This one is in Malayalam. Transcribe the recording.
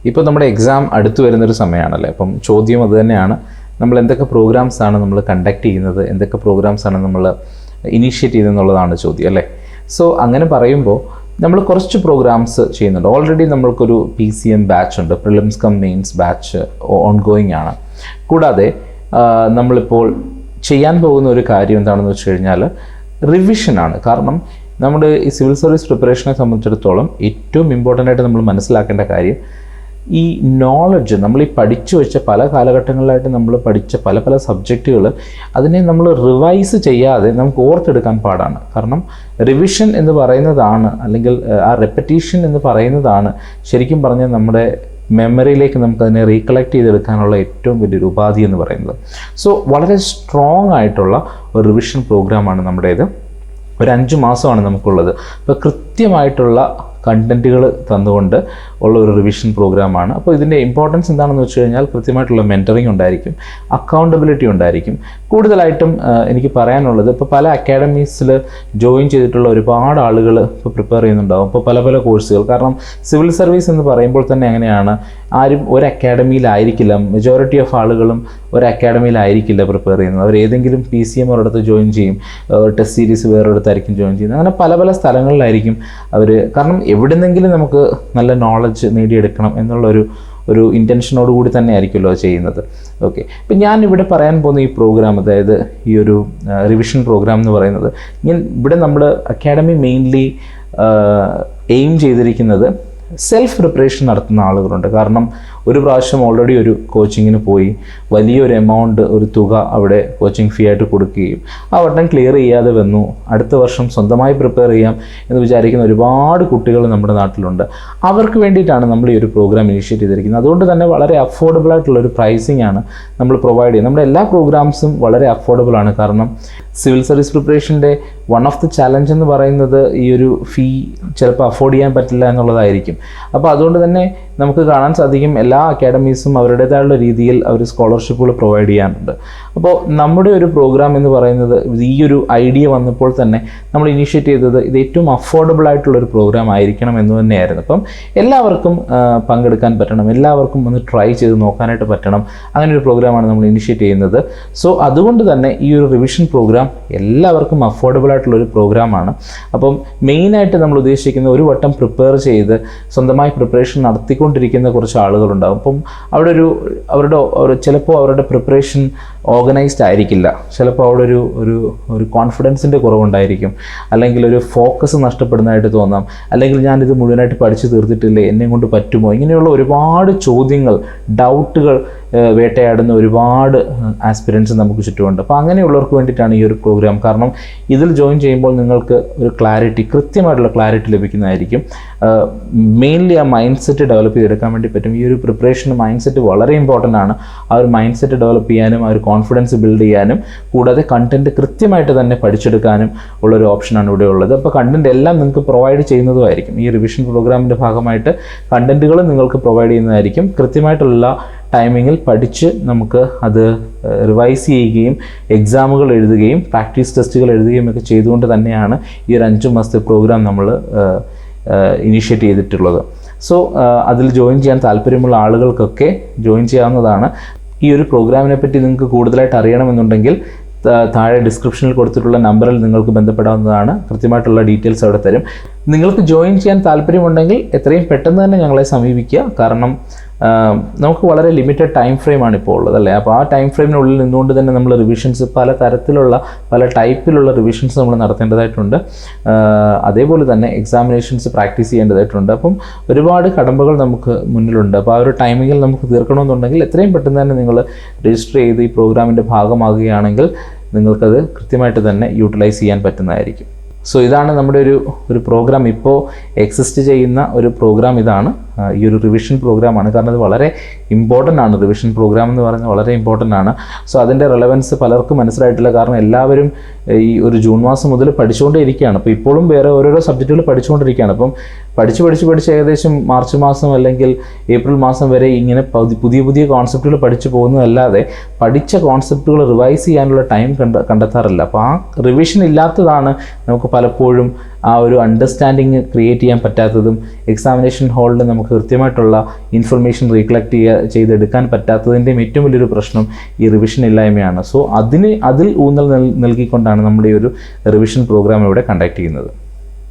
ഇപ്പോൾ നമ്മുടെ എക്സാം അടുത്ത് വരുന്നൊരു സമയമാണല്ലേ. അപ്പം ചോദ്യം അത് തന്നെയാണ്, നമ്മൾ എന്തൊക്കെ പ്രോഗ്രാംസാണ് നമ്മൾ കണ്ടക്ട് ചെയ്യുന്നത്, എന്തൊക്കെ പ്രോഗ്രാംസാണ് നമ്മൾ ഇനീഷ്യേറ്റ് ചെയ്തെന്നുള്ളതാണ് ചോദ്യം അല്ലേ. സോ അങ്ങനെ പറയുമ്പോൾ നമ്മൾ കുറച്ച് പ്രോഗ്രാംസ് ചെയ്യുന്നുണ്ട്. ഓൾറെഡി നമ്മൾക്കൊരു PCM ബാച്ച് ഉണ്ട്, prelims come mains batch ongoing ആണ്. കൂടാതെ നമ്മളിപ്പോൾ ചെയ്യാൻ പോകുന്ന ഒരു കാര്യം എന്താണെന്ന് വെച്ച് കഴിഞ്ഞാൽ റിവിഷനാണ്. കാരണം നമ്മുടെ ഈ സിവിൽ സർവീസ് പ്രിപ്പറേഷനെ സംബന്ധിച്ചിടത്തോളം ഏറ്റവും ഇമ്പോർട്ടൻ്റ് ആയിട്ട് നമ്മൾ മനസ്സിലാക്കേണ്ട കാര്യം ഈ നോളജ്, നമ്മൾ ഈ പഠിച്ചു വെച്ച പല കാലഘട്ടങ്ങളിലായിട്ട് നമ്മൾ പഠിച്ച പല പല സബ്ജക്റ്റുകൾ അതിനെ നമ്മൾ റിവൈസ് ചെയ്യാതെ നമുക്ക് ഓർത്തെടുക്കാൻ പാടാണ്. കാരണം റിവിഷൻ എന്ന് പറയുന്നതാണ്, അല്ലെങ്കിൽ ആ റെപ്പറ്റീഷൻ എന്ന് പറയുന്നതാണ് ശരിക്കും പറഞ്ഞാൽ നമ്മുടെ മെമ്മറിയിലേക്ക് നമുക്കതിനെ റീകളക്ട് ചെയ്തെടുക്കാനുള്ള ഏറ്റവും വലിയൊരു ഉപാധി എന്ന് പറയുന്നത്. സോ വളരെ സ്ട്രോങ് ആയിട്ടുള്ള ഒരു റിവിഷൻ പ്രോഗ്രാമാണ് നമ്മുടേത്. ഒരു 5 മാസമാണ് നമുക്കുള്ളത്. അപ്പോൾ കൃത്യമായിട്ടുള്ള കണ്ടൻറ്റുകൾ തന്നുകൊണ്ട് ഉള്ള ഒരു റിവിഷൻ പ്രോഗ്രാമാണ്. അപ്പോൾ ഇതിൻ്റെ ഇമ്പോർട്ടൻസ് എന്താണെന്ന് വെച്ച് കഴിഞ്ഞാൽ കൃത്യമായിട്ടുള്ള മെൻറ്ററിങ് ഉണ്ടായിരിക്കും, അക്കൗണ്ടബിലിറ്റി ഉണ്ടായിരിക്കും. കൂടുതലായിട്ടും എനിക്ക് പറയാനുള്ളത്, ഇപ്പോൾ പല അക്കാഡമീസിൽ ജോയിൻ ചെയ്തിട്ടുള്ള ഒരുപാട് ആളുകൾ ഇപ്പോൾ പ്രിപ്പയർ ചെയ്യുന്നുണ്ടാകും, ഇപ്പോൾ പല പല കോഴ്സുകൾ. കാരണം സിവിൽ സർവീസ് എന്ന് പറയുമ്പോൾ തന്നെ എങ്ങനെയാണ്, ആരും ഒരു അക്കാഡമിയിലായിരിക്കില്ല, മെജോറിറ്റി ഓഫ് ആളുകളും ഒരു അക്കാഡമിയിലായിരിക്കില്ല പ്രിപ്പയർ ചെയ്യുന്നത്. അവർ ഏതെങ്കിലും PCM ഒരിടത്ത് ജോയിൻ ചെയ്യും, ടെസ്റ്റ് സീരീസ് വേറൊരിടത്തായിരിക്കും ജോയിൻ ചെയ്യുന്നത്. അങ്ങനെ പല പല സ്ഥലങ്ങളിലായിരിക്കും അവർ. കാരണം എവിടെന്നെങ്കിലും നമുക്ക് നല്ല നോളജ് നേടിയെടുക്കണം എന്നുള്ളൊരു ഇൻറ്റൻഷനോട് കൂടി തന്നെ ആയിരിക്കുമല്ലോ ചെയ്യുന്നത്. ഓക്കെ, ഇപ്പം ഞാൻ ഇവിടെ പറയാൻ പോകുന്ന ഈ പ്രോഗ്രാം, അതായത് ഈ ഒരു റിവിഷൻ പ്രോഗ്രാം എന്ന് പറയുന്നത്, ഇവിടെ നമ്മൾ അക്കാഡമി മെയിൻലി എയിം ചെയ്തിരിക്കുന്നത് സെൽഫ് പ്രിപ്പറേഷൻ നടത്തുന്ന ആളുകളുണ്ട്. കാരണം ഒരു പ്രാവശ്യം ഓൾറെഡി ഒരു കോച്ചിങ്ങിന് പോയി വലിയൊരു എമൗണ്ട്, ഒരു തുക അവിടെ കോച്ചിങ് ഫീ ആയിട്ട് കൊടുക്കുകയും ആ വട്ടം ക്ലിയർ ചെയ്യാതെ വന്നു, അടുത്ത വർഷം സ്വന്തമായി പ്രിപ്പയർ ചെയ്യാം എന്ന് വിചാരിക്കുന്ന ഒരുപാട് കുട്ടികൾ നമ്മുടെ നാട്ടിലുണ്ട്. അവർക്ക് വേണ്ടിയിട്ടാണ് നമ്മൾ ഈ ഒരു പ്രോഗ്രാം ഇനീഷ്യേറ്റ് ചെയ്തിരിക്കുന്നത്. അതുകൊണ്ട് തന്നെ വളരെ അഫോർഡബിൾ ആയിട്ടുള്ളൊരു പ്രൈസിംഗ് ആണ് നമ്മൾ പ്രൊവൈഡ് ചെയ്യുന്നത്. നമ്മുടെ എല്ലാ പ്രോഗ്രാംസും വളരെ അഫോർഡബിൾ ആണ്. കാരണം സിവിൽ സർവീസ് പ്രിപ്പറേഷൻ്റെ വൺ ഓഫ് ദി ചലഞ്ച് എന്ന് പറയുന്നത് ഈ ഒരു ഫീ ചിലപ്പോൾ അഫോർഡ് ചെയ്യാൻ പറ്റില്ല എന്നുള്ളതായിരിക്കും. അപ്പോൾ അതുകൊണ്ട് തന്നെ നമുക്ക് കാണാൻ സാധിക്കും എല്ലാ അക്കാഡമീസും അവരുടേതായുള്ള രീതിയിൽ അവർ സ്കോളർഷിപ്പുകൾ പ്രൊവൈഡ് ചെയ്യാറുണ്ട്. അപ്പോൾ നമ്മുടെ ഒരു പ്രോഗ്രാം എന്ന് പറയുന്നത്, ഈ ഒരു ഐഡിയ വന്നപ്പോൾ തന്നെ നമ്മൾ ഇനീഷ്യേറ്റ് ചെയ്തത് ഇത് ഏറ്റവും അഫോർഡബിൾ ആയിട്ടുള്ളൊരു പ്രോഗ്രാം ആയിരിക്കണം എന്ന് തന്നെയായിരുന്നു. അപ്പം എല്ലാവർക്കും പങ്കെടുക്കാൻ പറ്റണം, എല്ലാവർക്കും ഒന്ന് ട്രൈ ചെയ്ത് നോക്കാനായിട്ട് പറ്റണം, അങ്ങനെ ഒരു പ്രോഗ്രാമാണ് നമ്മൾ ഇനീഷ്യേറ്റ് ചെയ്യുന്നത്. സോ അതുകൊണ്ട് തന്നെ ഈ ഒരു റിവിഷൻ പ്രോഗ്രാം എല്ലാവർക്കും അഫോർഡബിൾ ആയിട്ടുള്ളൊരു പ്രോഗ്രാമാണ്. അപ്പം മെയിനായിട്ട് നമ്മൾ ഉദ്ദേശിക്കുന്ന ഒരു വട്ടം പ്രിപ്പയർ ചെയ്ത് സ്വന്തമായി പ്രിപ്പറേഷൻ നടത്തിക്കൊണ്ടിരിക്കുന്ന കുറച്ച് ആളുകളുണ്ടാകും. അപ്പം അവിടെ ചിലപ്പോൾ അവരുടെ പ്രിപ്പറേഷൻ ഓർഗനൈസ്ഡ് ആയിരിക്കില്ല, ചിലപ്പോൾ അവിടെ ഒരു കോൺഫിഡൻസിൻ്റെ കുറവുണ്ടായിരിക്കും, അല്ലെങ്കിൽ ഒരു ഫോക്കസ് നഷ്ടപ്പെടുന്നതായിട്ട് തോന്നാം, അല്ലെങ്കിൽ ഞാനിത് മുഴുവനായിട്ട് പഠിച്ചു തീർത്തിട്ടില്ലേ, എന്നെ കൊണ്ട് പറ്റുമോ, ഇങ്ങനെയുള്ള ഒരുപാട് ചോദ്യങ്ങൾ, ഡൗട്ടുകൾ വേട്ടയാടുന്ന ഒരുപാട് ആസ്പിരൻസ് നമുക്ക് ചുറ്റുമുണ്ട്. അപ്പോൾ അങ്ങനെയുള്ളവർക്ക് വേണ്ടിയിട്ടാണ് ഈ ഒരു പ്രോഗ്രാം. കാരണം ഇതിൽ ജോയിൻ ചെയ്യുമ്പോൾ നിങ്ങൾക്ക് ഒരു കൃത്യമായിട്ടുള്ള ക്ലാരിറ്റി ലഭിക്കുന്നതായിരിക്കും. മെയിൻലി ആ മൈൻഡ് സെറ്റ് ഡെവലപ്പ് ചെയ്തെടുക്കാൻ വേണ്ടി പറ്റും. ഈ ഒരു പ്രിപ്പറേഷൻ മൈൻഡ് സെറ്റ് വളരെ ഇമ്പോർട്ടൻ്റ് ആണ്. ആ ഒരു മൈൻഡ് സെറ്റ് ഡെവലപ്പ് ചെയ്യാനും ആ ഒരു കോൺഫിഡൻസ് ബിൽഡ് ചെയ്യാനും കൂടാതെ കണ്ടൻറ്റ് കൃത്യമായിട്ട് തന്നെ പഠിച്ചെടുക്കാനും ഉള്ളൊരു ഓപ്ഷനാണ് ഇവിടെ ഉള്ളത്. അപ്പോൾ കണ്ടൻറ്റ് എല്ലാം നിങ്ങൾക്ക് പ്രൊവൈഡ് ചെയ്യുന്നതുമായിരിക്കും. ഈ റിവിഷൻ പ്രോഗ്രാമിൻ്റെ ഭാഗമായിട്ട് കണ്ടൻറ്റുകൾ നിങ്ങൾക്ക് പ്രൊവൈഡ് ചെയ്യുന്നതായിരിക്കും. കൃത്യമായിട്ടുള്ള ടൈമിങ്ങിൽ പഠിച്ച് നമുക്ക് അത് റിവൈസ് ചെയ്യുകയും എക്സാമുകൾ എഴുതുകയും പ്രാക്ടീസ് ടെസ്റ്റുകൾ എഴുതുകയും ഒക്കെ ചെയ്തുകൊണ്ട് തന്നെയാണ് ഈ ഒരു 5 മാസത്തെ പ്രോഗ്രാം നമ്മൾ ഇനീഷ്യേറ്റ് ചെയ്തിട്ടുള്ളത്. സോ അതിൽ ജോയിൻ ചെയ്യാൻ താല്പര്യമുള്ള ആളുകൾക്കൊക്കെ ജോയിൻ ചെയ്യാവുന്നതാണ്. ഈ ഒരു പ്രോഗ്രാമിനെ പറ്റി നിങ്ങൾക്ക് കൂടുതലായിട്ട് അറിയണമെന്നുണ്ടെങ്കിൽ താഴെ ഡിസ്ക്രിപ്ഷനിൽ കൊടുത്തിട്ടുള്ള നമ്പറിൽ നിങ്ങൾക്ക് ബന്ധപ്പെടാവുന്നതാണ്. കൃത്യമായിട്ടുള്ള ഡീറ്റെയിൽസ് അവിടെ തരും. നിങ്ങൾക്ക് ജോയിൻ ചെയ്യാൻ താല്പര്യമുണ്ടെങ്കിൽ എത്രയും പെട്ടെന്ന് തന്നെ ഞങ്ങളെ സമീപിക്കുക. കാരണം നമുക്ക് വളരെ ലിമിറ്റഡ് ടൈം ഫ്രെയിമാണ് ഇപ്പോൾ ഉള്ളത് അല്ലേ. അപ്പോൾ ആ ടൈം ഫ്രെയിമിനുള്ളിൽ നിന്നുകൊണ്ട് തന്നെ നമ്മൾ റിവിഷൻസ് പല ടൈപ്പിലുള്ള റിവിഷൻസ് നമ്മൾ നടത്തേണ്ടതായിട്ടുണ്ട്. അതേപോലെ തന്നെ എക്സാമിനേഷൻസ് പ്രാക്ടീസ് ചെയ്യേണ്ടതായിട്ടുണ്ട്. അപ്പം ഒരുപാട് കടമ്പകൾ നമുക്ക് മുന്നിലുണ്ട്. അപ്പോൾ ആ ഒരു ടൈമിങ്ങിൽ നമുക്ക് തീർക്കണമെന്നുണ്ടെങ്കിൽ എത്രയും പെട്ടെന്ന് തന്നെ നിങ്ങൾ രജിസ്റ്റർ ചെയ്ത് ഈ പ്രോഗ്രാമിൻ്റെ ഭാഗമാകുകയാണെങ്കിൽ നിങ്ങൾക്കത് കൃത്യമായിട്ട് തന്നെ യൂട്ടിലൈസ് ചെയ്യാൻ പറ്റുന്നതായിരിക്കും. സോ ഇതാണ് നമ്മുടെ ഒരു പ്രോഗ്രാം, ഇപ്പോൾ എക്സിസ്റ്റ് ചെയ്യുന്ന ഒരു പ്രോഗ്രാം ഇതാണ്. ഈ ഒരു റിവിഷൻ പ്രോഗ്രാമാണ്. കാരണം ഇത് വളരെ ഇമ്പോർട്ടൻ്റ് ആണ്. റിവിഷൻ പ്രോഗ്രാം എന്ന് പറയുന്നത് വളരെ ഇമ്പോർട്ടൻ്റ് ആണ്. സോ അതിൻ്റെ റെലവൻസ് പലർക്കും മനസ്സിലായിട്ടില്ല. കാരണം എല്ലാവരും ഈ ഒരു ജൂൺ മാസം മുതൽ പഠിച്ചുകൊണ്ടേ ഇരിക്കുകയാണ്. അപ്പോൾ ഇപ്പോഴും വേറെ ഓരോരോ സബ്ജക്റ്റുകൾ പഠിച്ചുകൊണ്ടിരിക്കുകയാണ്. അപ്പം പഠിച്ച് ഏകദേശം മാർച്ച് മാസം അല്ലെങ്കിൽ ഏപ്രിൽ മാസം വരെ ഇങ്ങനെ പുതിയ കോൺസെപ്റ്റുകൾ പഠിച്ചു പോകുന്നതല്ലാതെ പഠിച്ച കോൺസെപ്റ്റുകൾ റിവൈസ് ചെയ്യാനുള്ള ടൈം കണ്ടെത്താറില്ല. അപ്പോൾ ആ റിവിഷൻ ഇല്ലാത്തതാണ് നമുക്ക് പലപ്പോഴും ആ ഒരു അണ്ടർസ്റ്റാൻഡിങ് ക്രിയേറ്റ് ചെയ്യാൻ പറ്റാത്തതും എക്സാമിനേഷൻ ഹാളിൽ നമുക്ക് കൃത്യമായിട്ടുള്ള ഇൻഫർമേഷൻ റീകളക്ട് ചെയ്തെടുക്കാൻ പറ്റാത്തതിൻ്റെയും ഏറ്റവും വലിയൊരു പ്രശ്നം ഈ റിവിഷൻ ഇല്ലായ്മയാണ്. സോ അതിൽ ഊന്നൽ നൽകിക്കൊണ്ടാണ് നമ്മൾ ഈ ഒരു റിവിഷൻ പ്രോഗ്രാം ഇവിടെ കണ്ടക്ട് ചെയ്യുന്നത്.